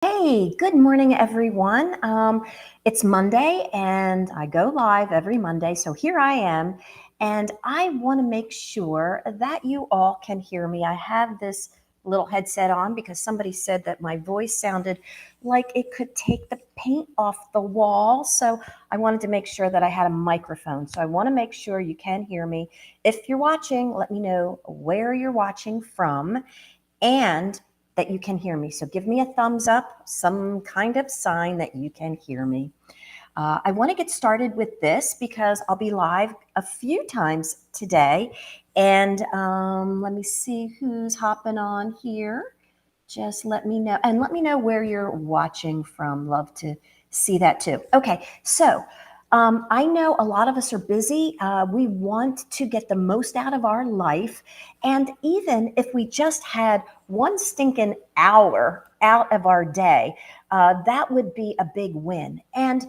Hey, good morning, everyone. It's Monday and I go live every Monday. So here I am, and I want to make sure that you all can hear me. I have this little headset on because somebody said that my voice sounded like it could take the paint off the wall. So I wanted to make sure that I had a microphone. So I want to make sure you can hear me. If you're watching, let me know where you're watching from and that you can hear me. So give me a thumbs up, some kind of sign that you can hear me. I want to get started with this because I'll be live a few times today. And let me see who's hopping on here. Just let me know. And let me know where you're watching from. Love to see that too. Okay, so I know a lot of us are busy. We want to get the most out of our life. And even if we just had one stinking hour out of our day, that would be a big win. And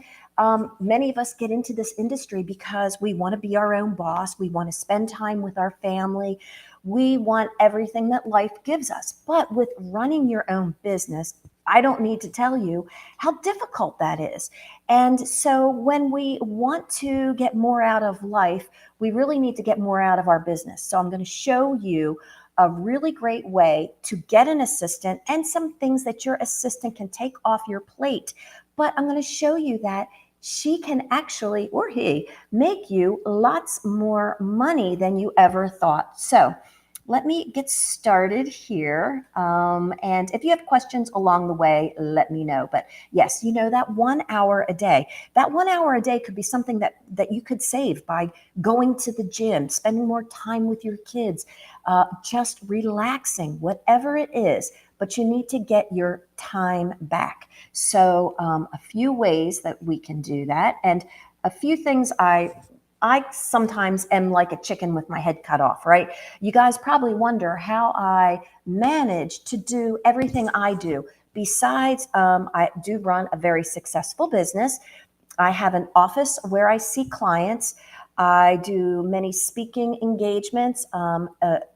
many of us get into this industry because we want to be our own boss. We want to spend time with our family. We want everything that life gives us. But with running your own business, I don't need to tell you how difficult that is. And so when we want to get more out of life, we really need to get more out of our business. So I'm going to show you a really great way to get an assistant and some things that your assistant can take off your plate. But I'm going to show you that she can actually, or he, make you lots more money than you ever thought. So let me get started here. And if you have questions along the way, let me know. But yes, you know, that 1 hour a day, that 1 hour a day could be something that you could save by going to the gym, spending more time with your kids, just relaxing, whatever it is. But you need to get your time back. So a few ways that we can do that, and a few things I sometimes am like a chicken with my head cut off, right? You guys probably wonder how I manage to do everything I do. Besides, I do run a very successful business. I have an office where I see clients. I do many speaking engagements,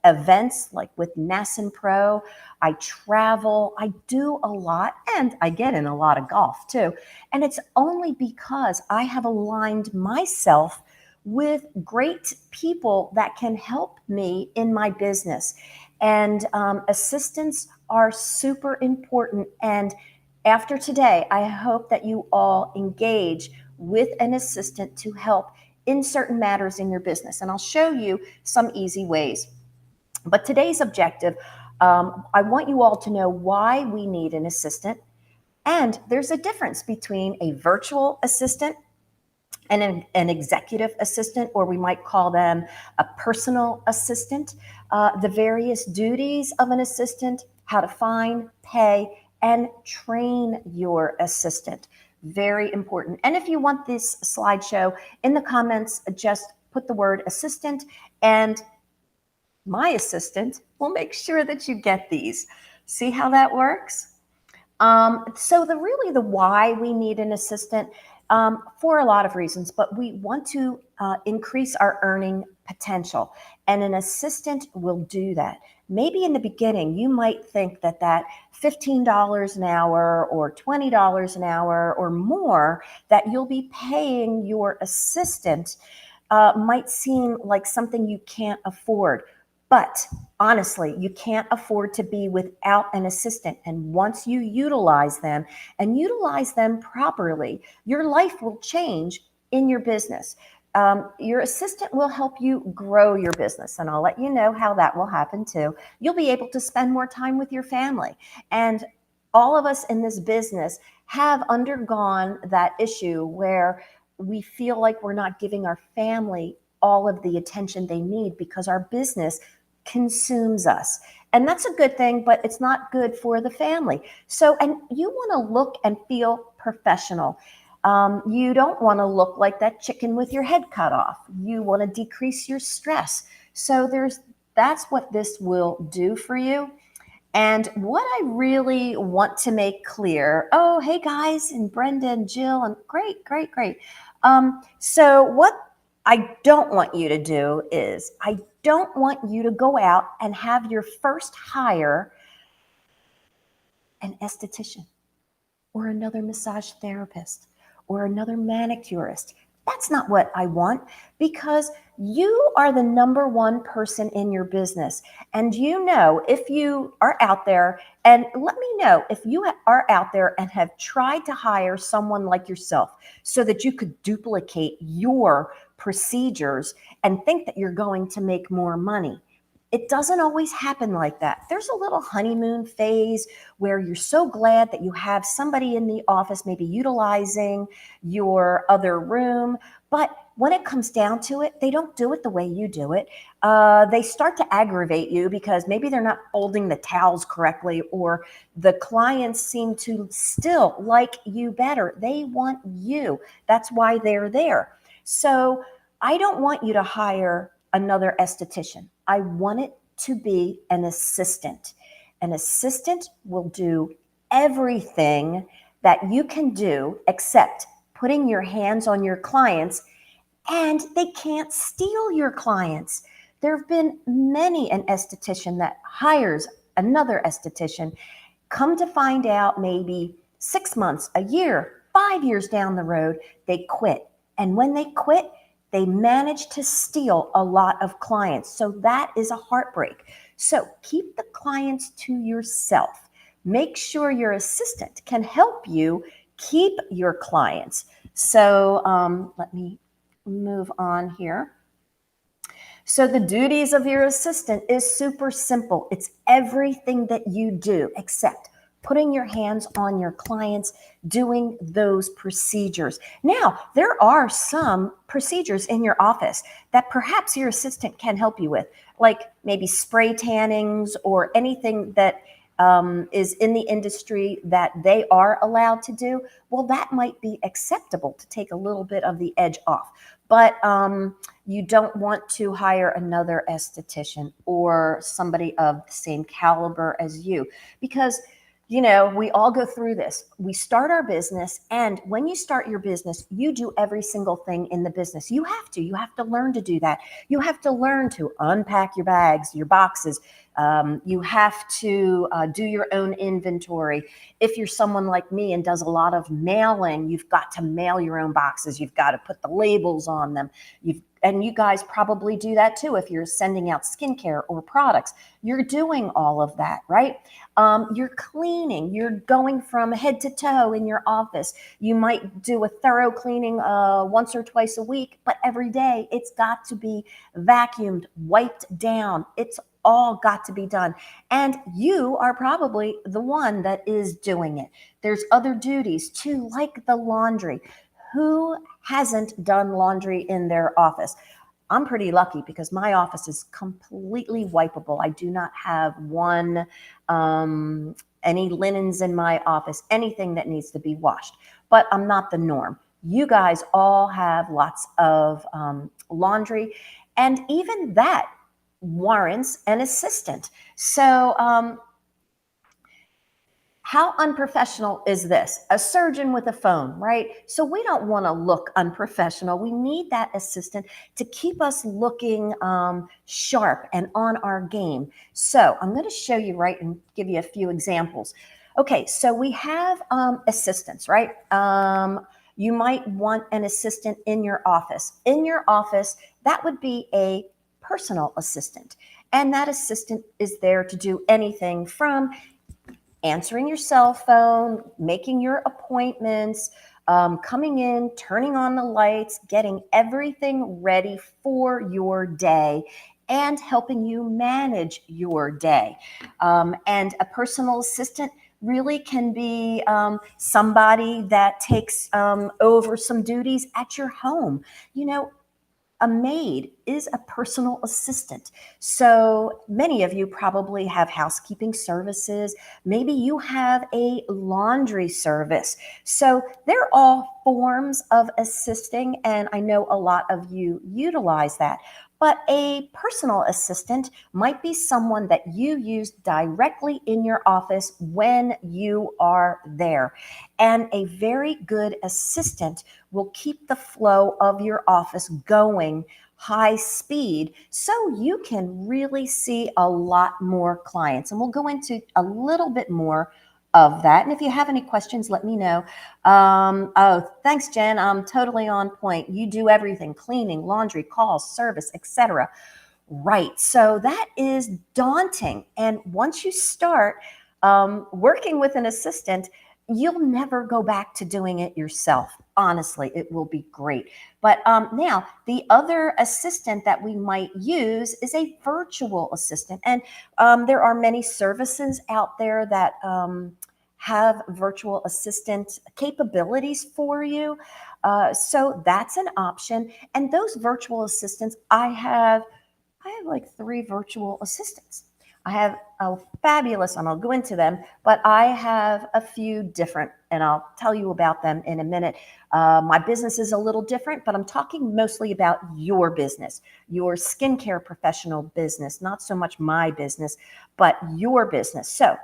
events like with NASN Pro. I travel. I do a lot, and I get in a lot of golf too. And it's only because I have aligned myself with great people that can help me in my business. And assistants are super important. And after today, I hope that you all engage with an assistant to help in certain matters in your business. And I'll show you some easy ways. But today's objective, I want you all to know why we need an assistant. And there's a difference between a virtual assistant and an executive assistant, or we might call them a personal assistant, the various duties of an assistant, how to find, pay, and train your assistant. Very important. And if you want this slideshow in the comments, just put the word assistant, and my assistant will make sure that you get these. See how that works? So the why we need an assistant, for a lot of reasons, but we want to increase our earning potential, and an assistant will do that. Maybe in the beginning, you might think that $15 an hour or $20 an hour or more that you'll be paying your assistant might seem like something you can't afford. But honestly, you can't afford to be without an assistant. And once you utilize them and utilize them properly, your life will change in your business. Your assistant will help you grow your business, and I'll let you know how that will happen too. You'll be able to spend more time with your family. And all of us in this business have undergone that issue where we feel like we're not giving our family all of the attention they need because our business consumes us. And that's a good thing, but it's not good for the family. So, and you want to look and feel professional. You don't want to look like that chicken with your head cut off. You want to decrease your stress. So that's what this will do for you. And what I really want to make clear, oh, hey guys, and Brenda and Jill, and great, great, great. So what I don't want you to do is I don't want you to go out and have your first hire an esthetician. or another massage therapist or another manicurist. That's not what I want, because you are the number one person in your business. And if you are out there, and let me know if you are out there and have tried to hire someone like yourself so that you could duplicate your procedures and think that you're going to make more money. It doesn't always happen like that. There's a little honeymoon phase where you're so glad that you have somebody in the office, maybe utilizing your other room. But when it comes down to it, they don't do it the way you do it. They start to aggravate you because maybe they're not folding the towels correctly, or the clients seem to still like you better. They want you. That's why they're there. So I don't want you to hire another esthetician. I want it to be an assistant. An assistant will do everything that you can do except putting your hands on your clients, and they can't steal your clients. There have been many an esthetician that hires another esthetician, come to find out maybe 6 months, a year, 5 years down the road, they quit. And when they quit, they manage to steal a lot of clients. So that is a heartbreak. So keep the clients to yourself. Make sure your assistant can help you keep your clients. So let me move on here. So the duties of your assistant is super simple. It's everything that you do except putting your hands on your clients, doing those procedures. Now, there are some procedures in your office that perhaps your assistant can help you with, like maybe spray tannings or anything that is in the industry that they are allowed to do. Well, that might be acceptable to take a little bit of the edge off. But you don't want to hire another esthetician or somebody of the same caliber as you, because we all go through this. We start our business, and when you start your business, you do every single thing in the business. You have to learn to do that. You have to learn to unpack your bags, your boxes. You have to do your own inventory. If you're someone like me and does a lot of mailing, you've got to mail your own boxes. You've got to put the labels on them. And you guys probably do that too. If you're sending out skincare or products, you're doing all of that, right? You're cleaning, you're going from head to toe in your office. You might do a thorough cleaning once or twice a week, but every day it's got to be vacuumed, wiped down. It's all got to be done. And you are probably the one that is doing it. There's other duties too, like the laundry. Who hasn't done laundry in their office? I'm pretty lucky because my office is completely wipeable. I do not have any linens in my office, anything that needs to be washed. But I'm not the norm. You guys all have lots of laundry, and even that warrants an assistant. So how unprofessional is this? A surgeon with a phone, right? So we don't want to look unprofessional. We need that assistant to keep us looking sharp and on our game. So I'm going to show you, right, and give you a few examples. Okay, so we have assistants, right? You might want an assistant in your office. In your office, that would be a personal assistant. And that assistant is there to do anything from answering your cell phone, making your appointments, coming in, turning on the lights, getting everything ready for your day, and helping you manage your day. And a personal assistant really can be somebody that takes over some duties at your home. A maid is a personal assistant. So many of you probably have housekeeping services. Maybe you have a laundry service. So they're all forms of assisting, and I know a lot of you utilize that. But a personal assistant might be someone that you use directly in your office when you are there. And a very good assistant will keep the flow of your office going high speed so you can really see a lot more clients. And we'll go into a little bit more of that. And if you have any questions, let me know. Oh, thanks, Jen. I'm totally on point. You do everything: cleaning, laundry, calls, service, etc. Right. So that is daunting. And once you start working with an assistant, you'll never go back to doing it yourself. Honestly, it will be great. But now, the other assistant that we might use is a virtual assistant. And there are many services out there that have virtual assistant capabilities for you. So that's an option. And those virtual assistants, I have like three virtual assistants. I have a fabulous, and I'll go into them, but I have a few different, and I'll tell you about them in a minute. My business is a little different, but I'm talking mostly about your business, your skincare professional business, not so much my business, but your business. So,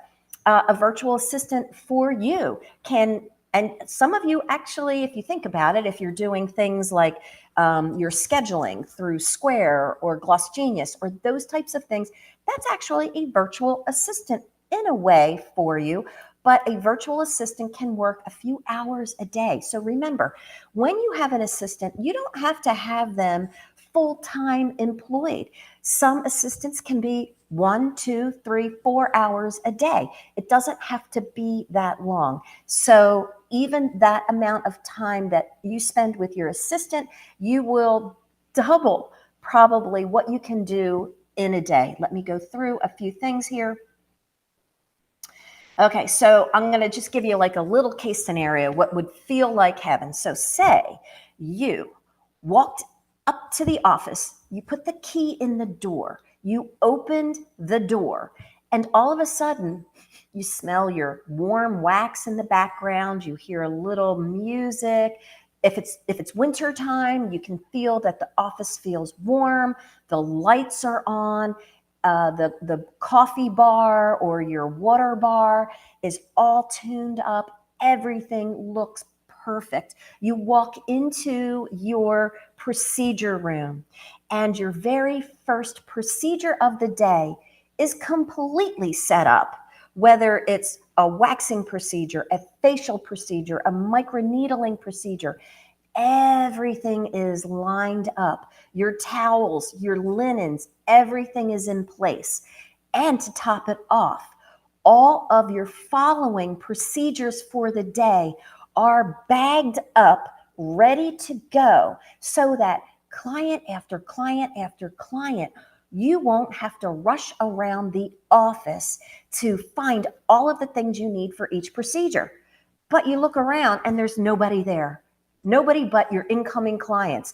a virtual assistant for you can, and some of you actually, if you think about it, if you're doing things like you're scheduling through Square or Gloss Genius or those types of things, that's actually a virtual assistant in a way for you. But a virtual assistant can work a few hours a day. So remember, when you have an assistant, you don't have to have them full-time employed. Some assistants can be 1, 2, 3, 4 hours a day. It doesn't have to be that long. So even that amount of time that you spend with your assistant, you will double probably what you can do in a day. Let me go through a few things here. Okay, so I'm going to just give you like a little case scenario, what would feel like heaven. So say you walked up to the office, you put the key in the door, you opened the door, and all of a sudden you smell your warm wax in the background, you hear a little music. If it's winter time, you can feel that the office feels warm, the lights are on, the coffee bar or your water bar is all tuned up. Everything looks perfect. You walk into your procedure room, and your very first procedure of the day is completely set up. Whether it's a waxing procedure, a facial procedure, a microneedling procedure, everything is lined up. Your towels, your linens, everything is in place. And to top it off, all of your following procedures for the day are bagged up, ready to go, so that client after client after client, you won't have to rush around the office to find all of the things you need for each procedure. But you look around and there's nobody there, nobody but your incoming clients.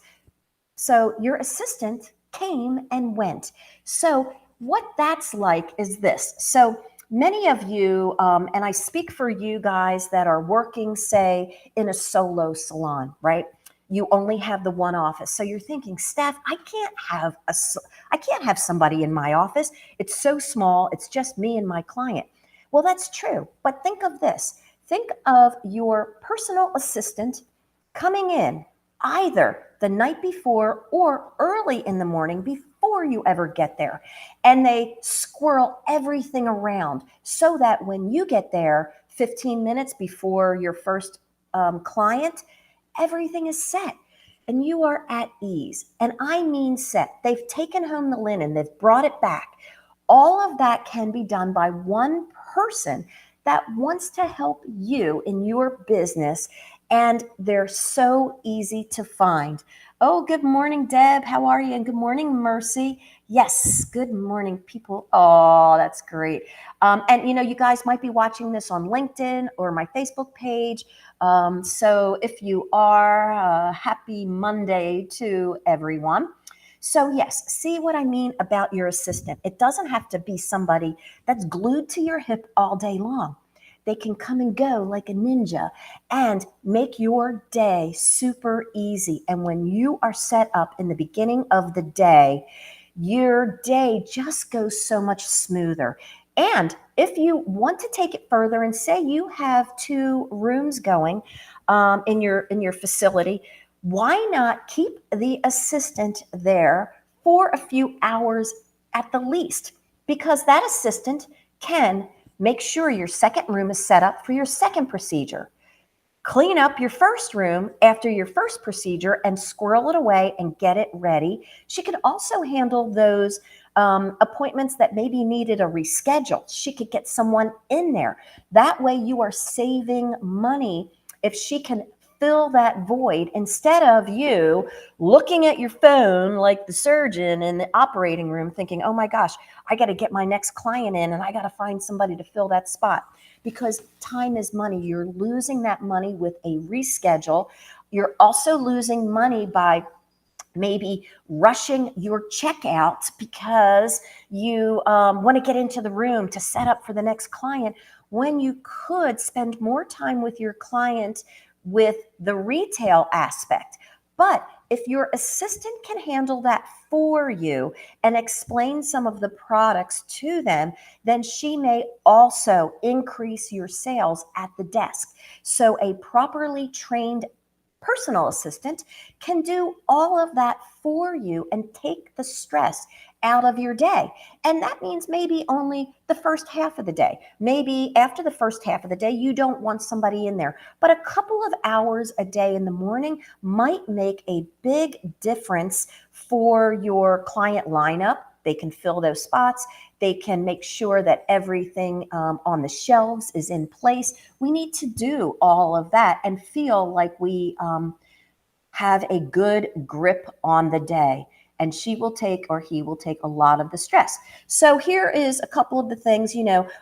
So your assistant came and went. So what that's like is this. So many of you, and I speak for you guys that are working, say, in a solo salon, right? You only have the one office. So you're thinking, Steph, I can't have somebody in my office. It's so small. It's just me and my client. Well, that's true. But think of this. Think of your personal assistant coming in either the night before or early in the morning before you ever get there. And they squirrel everything around so that when you get there 15 minutes before your first client, everything is set and you are at ease. And I mean set. They've taken home the linen, they've brought it back. All of that can be done by one person that wants to help you in your business, and they're so easy to find. Oh, good morning, Deb. How are you? And good morning, Mercy. Yes, good morning, people. Oh, that's great. And you guys might be watching this on LinkedIn or my Facebook page. So if you are, happy Monday to everyone. So yes, see what I mean about your assistant. It doesn't have to be somebody that's glued to your hip all day long. They can come and go like a ninja and make your day super easy. And when you are set up in the beginning of the day, your day just goes so much smoother. And if you want to take it further and say you have 2 rooms going in your facility, why not keep the assistant there for a few hours at the least? Because that assistant can Make sure your second room is set up for your second procedure. Clean up your first room after your first procedure and squirrel it away and get it ready. She could also handle those appointments that maybe needed a reschedule. She could get someone in there. That way, you are saving money if she can fill that void instead of you looking at your phone like the surgeon in the operating room thinking, oh my gosh, I got to get my next client in and I got to find somebody to fill that spot, because time is money. You're losing that money with a reschedule. You're also losing money by maybe rushing your checkout because you want to get into the room to set up for the next client, when you could spend more time with your client with the retail aspect. But if your assistant can handle that for you and explain some of the products to them, then she may also increase your sales at the desk. So a properly trained personal assistant can do all of that for you and take the stress out of your day. And that means maybe only the first half of the day. Maybe after the first half of the day, you don't want somebody in there. But a couple of hours a day in the morning might make a big difference for your client lineup. They can fill those spots. They can make sure that everything on the shelves is in place. We need to do all of that and feel like we have a good grip on the day. And she will take, or he will take, a lot of the stress. So here is a couple of the things,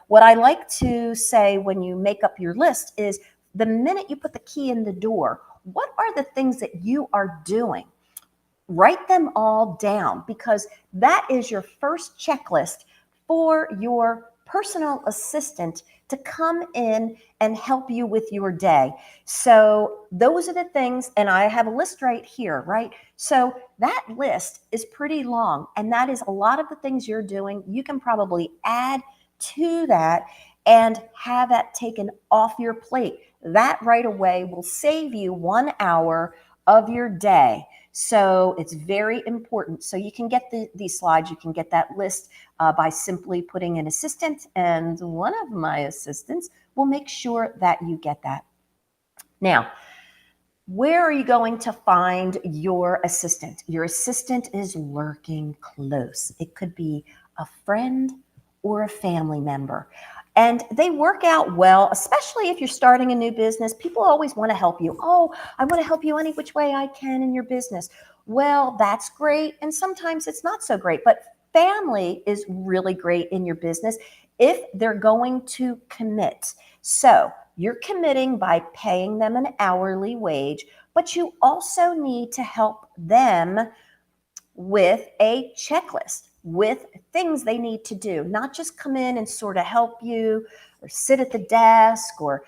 what I like to say when you make up your list is, the minute you put the key in the door, what are the things that you are doing? Write them all down, because that is your first checklist for your personal assistant to come in and help you with your day. So those are the things, and I have a list right here, right? So that list is pretty long, and that is a lot of the things you're doing. You can probably add to that and have that taken off your plate. That right away will save you 1 hour of your day. So it's very important. So you can get these slides, you can get that list by simply putting an assistant, and one of my assistants will make sure that you get that. Now, where are you going to find your assistant? Your assistant is lurking close. It could be a friend or a family member. And they work out well, especially if you're starting a new business. People always want to help you. Oh, I want to help you any which way I can in your business. Well, that's great. And sometimes it's not so great. But family is really great in your business if they're going to commit. So you're committing by paying them an hourly wage, but you also need to help them with a checklist, with things they need to do, not just come in and sort of help you or sit at the desk or,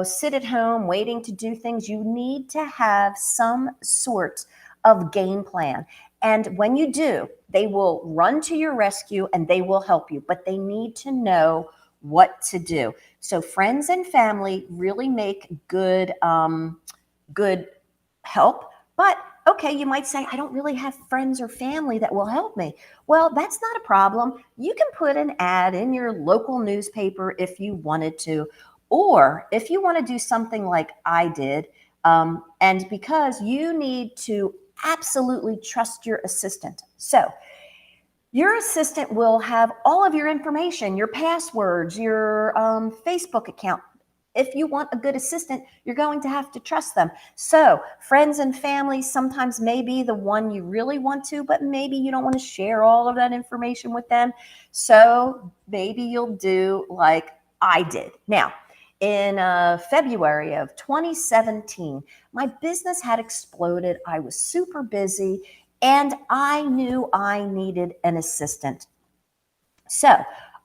sit at home waiting to do things. You need to have some sort of game plan. And when you do, they will run to your rescue and they will help you, but they need to know what to do. So friends and family really make good help. But okay, you might say, I don't really have friends or family that will help me. Well, that's not a problem. You can put an ad in your local newspaper if you wanted to, or if you want to do something like I did, and because you need to absolutely trust your assistant. So your assistant will have all of your information, your passwords, your Facebook account. If you want a good assistant, you're going to have to trust them. So friends and family sometimes may be the one you really want to, but maybe you don't want to share all of that information with them. So maybe you'll do like I did. Now, in February of 2017, my business had exploded. I was super busy and I knew I needed an assistant. So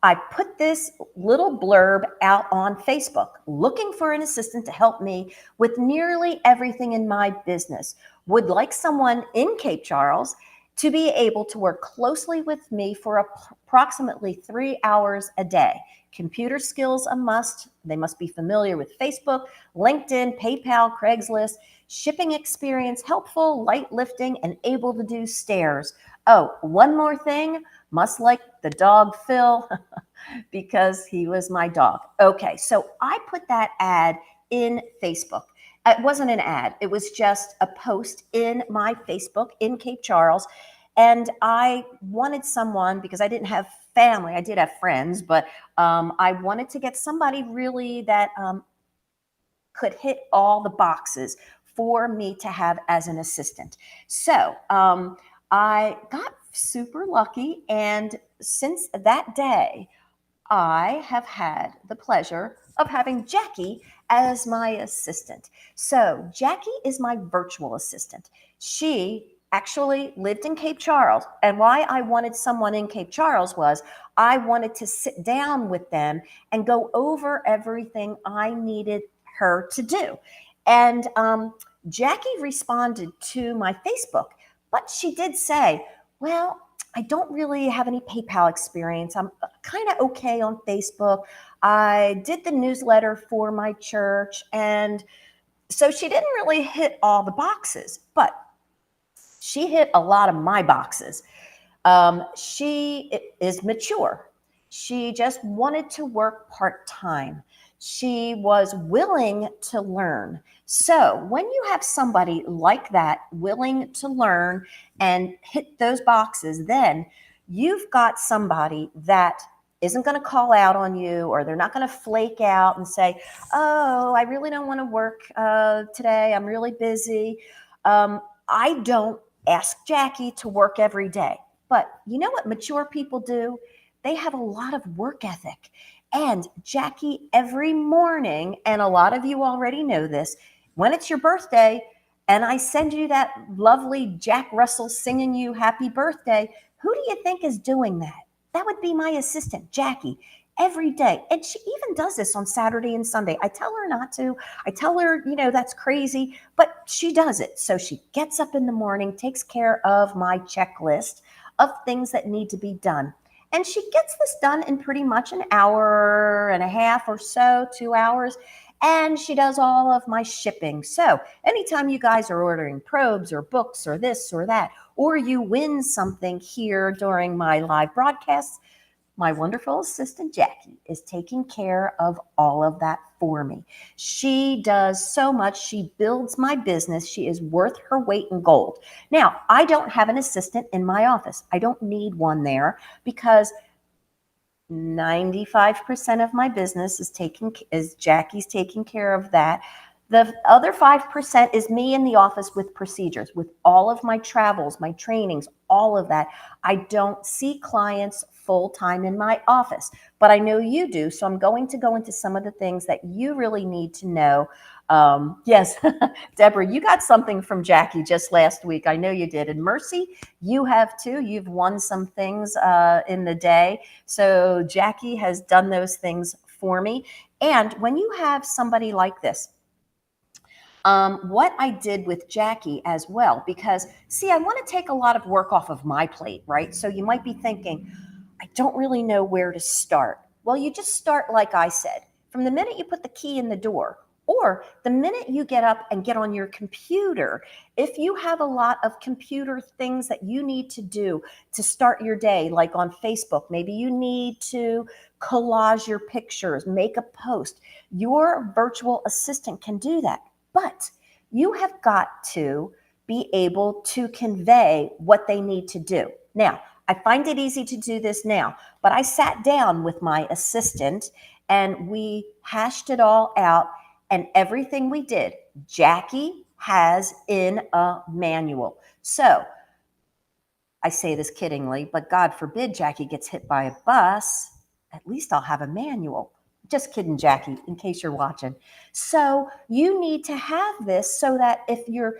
I put this little blurb out on Facebook, looking for an assistant to help me with nearly everything in my business. Would like someone in Cape Charles to be able to work closely with me for approximately 3 hours a day. Computer skills a must. They must be familiar with Facebook, LinkedIn, PayPal, Craigslist. Shipping experience, helpful, light lifting, and able to do stairs. Oh, one more thing. Must like the dog Phil. because he was my dog. Okay, so I put that ad in Facebook. It wasn't an ad, it was just a post in my Facebook in Cape Charles. And I wanted someone, because I didn't have family, I did have friends, but I wanted to get somebody really that could hit all the boxes for me to have as an assistant. So I got super lucky. And since that day, I have had the pleasure of having Jackie as my assistant. So, Jackie is my virtual assistant. She actually lived in Cape Charles. And why I wanted someone in Cape Charles was I wanted to sit down with them and go over everything I needed her to do. And Jackie responded to my Facebook, but she did say, well, I don't really have any PayPal experience. I'm kind of okay on Facebook. I did the newsletter for my church. And so she didn't really hit all the boxes, but she hit a lot of my boxes. She is mature. She just wanted to work part time. She was willing to learn. So, when you have somebody like that willing to learn and hit those boxes, then you've got somebody that isn't going to call out on you, or they're not going to flake out and say, oh, I really don't want to work today. I'm really busy. I don't ask Jackie to work every day. But you know what mature people do? They have a lot of work ethic. And Jackie, every morning, and a lot of you already know this, when it's your birthday and I send you that lovely Jack Russell singing you happy birthday, who do you think is doing that? That would be my assistant, Jackie, every day. And she even does this on Saturday and Sunday. I tell her not to. I tell her, that's crazy, but she does it. So she gets up in the morning, takes care of my checklist of things that need to be done. And she gets this done in pretty much an hour and a half or so, 2 hours. And she does all of my shipping. So anytime you guys are ordering probes or books or this or that, or you win something here during my live broadcasts, my wonderful assistant, Jackie, is taking care of all of that for me. She does so much. She builds my business. She is worth her weight in gold. Now, I don't have an assistant in my office. I don't need one there because 95% of my business is Jackie's taking care of that. The other 5% is me in the office with procedures, with all of my travels, my trainings, all of that. I don't see clients full time in my office, but I know you do. So I'm going to go into some of the things that you really need to know. Yes, Deborah, you got something from Jackie just last week. I know you did. And Mercy, you have too. You've won some things in the day. So Jackie has done those things for me. And when you have somebody like this, what I did with Jackie as well, because see, I want to take a lot of work off of my plate, right? So you might be thinking, I don't really know where to start. Well, you just start like I said. From the minute you put the key in the door, or the minute you get up and get on your computer, if you have a lot of computer things that you need to do to start your day, like on Facebook, maybe you need to collage your pictures, make a post, your virtual assistant can do that. But you have got to be able to convey what they need to do. Now, I find it easy to do this now, but I sat down with my assistant and we hashed it all out, and everything we did, Jackie has in a manual. So I say this kiddingly, but God forbid Jackie gets hit by a bus, at least I'll have a manual. Just kidding, Jackie, in case you're watching. So you need to have this so that if your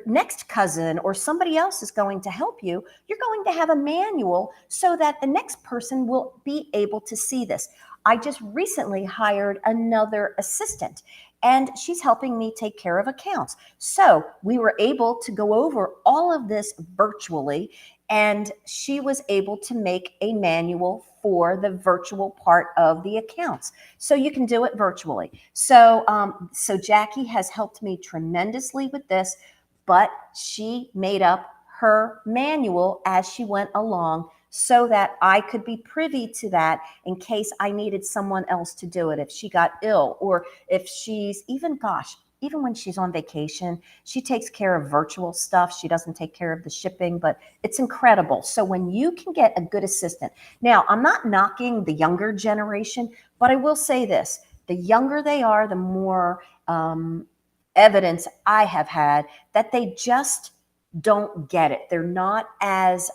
next cousin or somebody else is going to help you, you're going to have a manual so that the next person will be able to see this. I just recently hired another assistant, and she's helping me take care of accounts. So we were able to go over all of this virtually, and she was able to make a manual for the virtual part of the accounts. So you can do it virtually. So Jackie has helped me tremendously with this, but she made up her manual as she went along so that I could be privy to that in case I needed someone else to do it. If she got ill, or if she's even, gosh, even when she's on vacation, she takes care of virtual stuff. She doesn't take care of the shipping, but it's incredible. So when you can get a good assistant, now I'm not knocking the younger generation, but I will say this: the younger they are, the more evidence I have had that they just don't get it. They're not as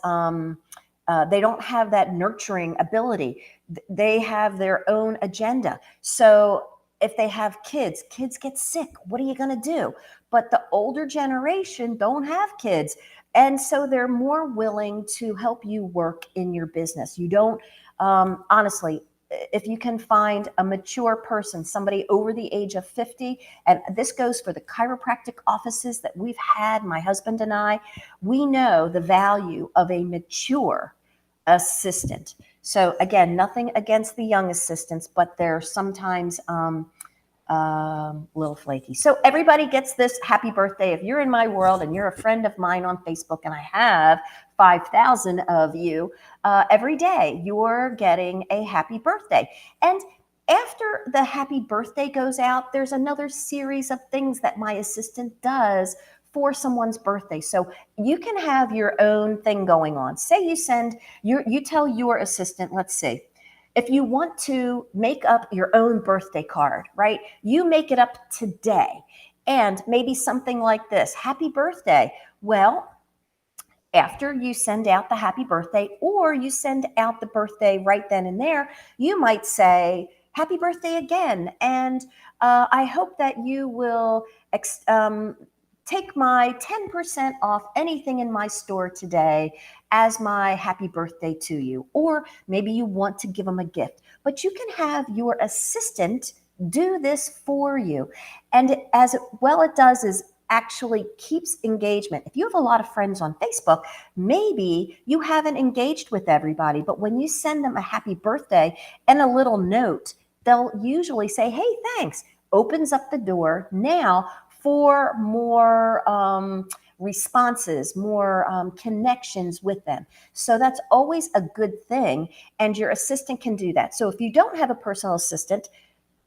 they don't have that nurturing ability. They have their own agenda. So if they have kids, kids get sick. What are you going to do? But the older generation don't have kids. And so they're more willing to help you work in your business. You don't, honestly, if you can find a mature person, somebody over the age of 50, and this goes for the chiropractic offices that we've had, my husband and I, we know the value of a mature assistant. So again, nothing against the young assistants, but they're sometimes a little flaky. So everybody gets this happy birthday. If you're in my world and you're a friend of mine on Facebook, and I have 5,000 of you, every day you're getting a happy birthday. And after the happy birthday goes out, there's another series of things that my assistant does for someone's birthday. So you can have your own thing going on. Say you tell your assistant, let's see, if you want to make up your own birthday card, right? You make it up today. And maybe something like this: happy birthday. Well, after you send out the happy birthday, or you send out the birthday right then and there, you might say, happy birthday again. And I hope that you will take my 10% off anything in my store today as my happy birthday to you. Or maybe you want to give them a gift, but you can have your assistant do this for you. And as well it does is actually keeps engagement. If you have a lot of friends on Facebook, maybe you haven't engaged with everybody, but when you send them a happy birthday and a little note, they'll usually say, hey, thanks. Opens up the door now for more responses, more connections with them. So that's always a good thing. And your assistant can do that. So if you don't have a personal assistant,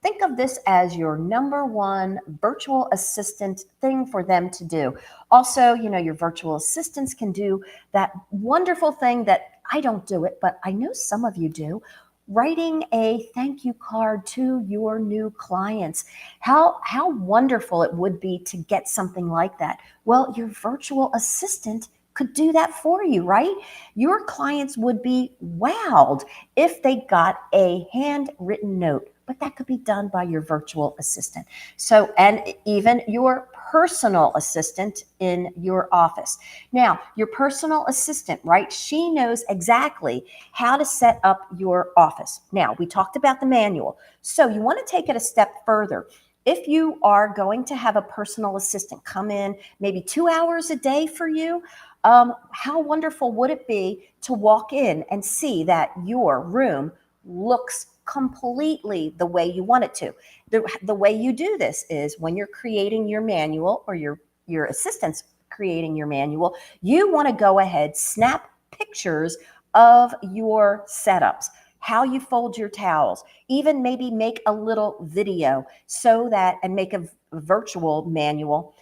think of this as your number one virtual assistant thing for them to do. Also, your virtual assistants can do that wonderful thing that I don't do it, but I know some of you do: writing a thank you card to your new clients. How wonderful it would be to get something like that. Well, your virtual assistant could do that for you, right? Your clients would be wowed if they got a handwritten note, but that could be done by your virtual assistant. So, and even your personal assistant in your office. Now, your personal assistant, right? She knows exactly how to set up your office. Now, we talked about the manual. So you want to take it a step further. If you are going to have a personal assistant come in maybe 2 hours a day for you, how wonderful would it be to walk in and see that your room looks completely the way you want it to? The way you do this is when you're creating your manual, or your assistant's creating your manual, you want to go ahead, snap pictures of your setups, how you fold your towels, even maybe make a little video so that, and make a virtual manual.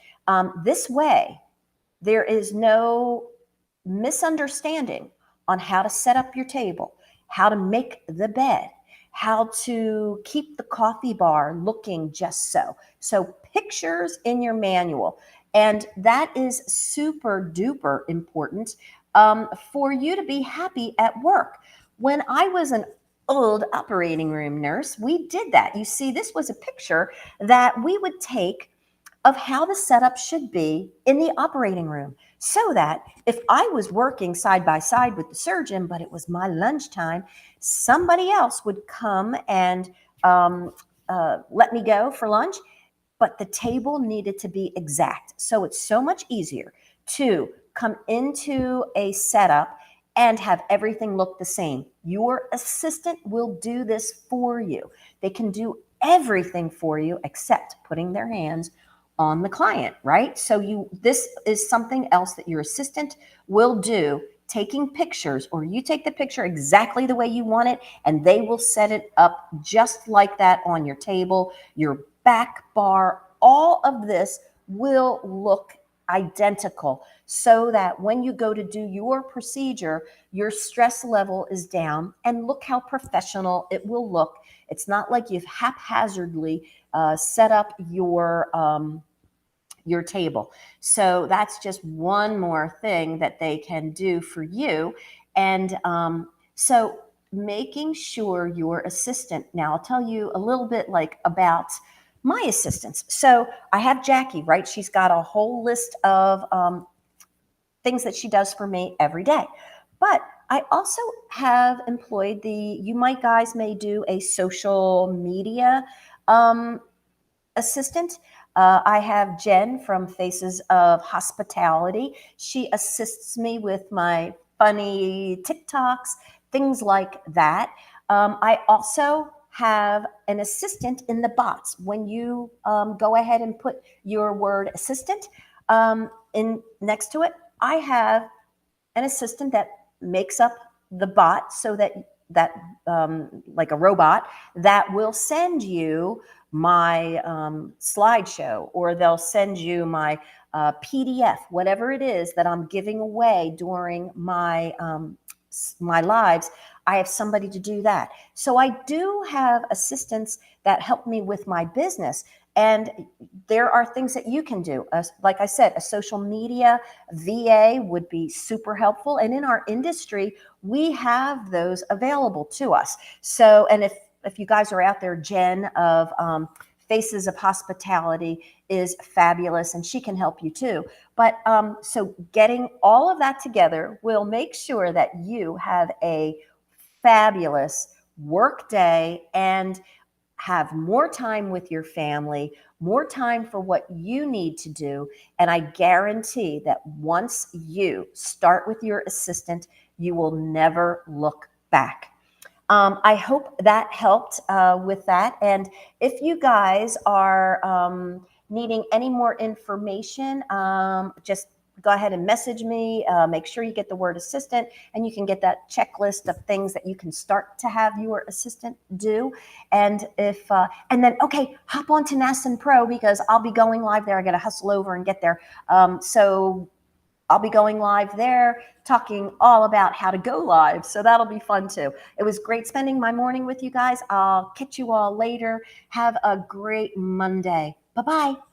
This way, there is no misunderstanding on how to set up your table, how to make the bed, how to keep the coffee bar looking just so. So pictures in your manual. And that is super duper important for you to be happy at work. When I was an old operating room nurse, we did that. You see, this was a picture that we would take of how the setup should be in the operating room, so that if I was working side by side with the surgeon, but it was my lunchtime, somebody else would come and let me go for lunch, but the table needed to be exact. So it's so much easier to come into a setup and have everything look the same. Your assistant will do this for you. They can do everything for you except putting their hands on the client, right? So this is something else that your assistant will do taking pictures, or you take the picture exactly the way you want it, and they will set it up just like that on your table, your back bar. All of this will look identical so that when you go to do your procedure, your stress level is down, and look how professional it will look. It's not like you've haphazardly set up your table. So that's just one more thing that they can do for you. And so making sure your assistant, now I'll tell you a little bit like about my assistants. So I have Jackie, right? She's got a whole list of things that she does for me every day. But I also have employed you might guys may do a social media um, assistant. I have Jen from Faces of Hospitality. She assists me with my funny TikToks, things like that. I also have an assistant in the bots. When you go ahead and put your word assistant in next to it, I have an assistant that makes up the bot so that like a robot that will send you my slideshow, or they'll send you my PDF, whatever it is that I'm giving away during my lives. I have somebody to do that. So I do have assistants that help me with my business. And there are things that you can do. Like I said, a social media VA would be super helpful. And in our industry, we have those available to us. So, and if you guys are out there, Jen of Faces of Hospitality is fabulous, and she can help you too. But so getting all of that together will make sure that you have a fabulous work day and have more time with your family, more time for what you need to do. And I guarantee that once you start with your assistant, you will never look back. I hope that helped with that. And if you guys are needing any more information, just go ahead and message me. Make sure you get the word assistant, and you can get that checklist of things that you can start to have your assistant do. And and then, okay, hop on to NASN Pro, because I'll be going live there. I got to hustle over and get there. So I'll be going live there talking all about how to go live. So that'll be fun too. It was great spending my morning with you guys. I'll catch you all later. Have a great Monday. Bye-bye.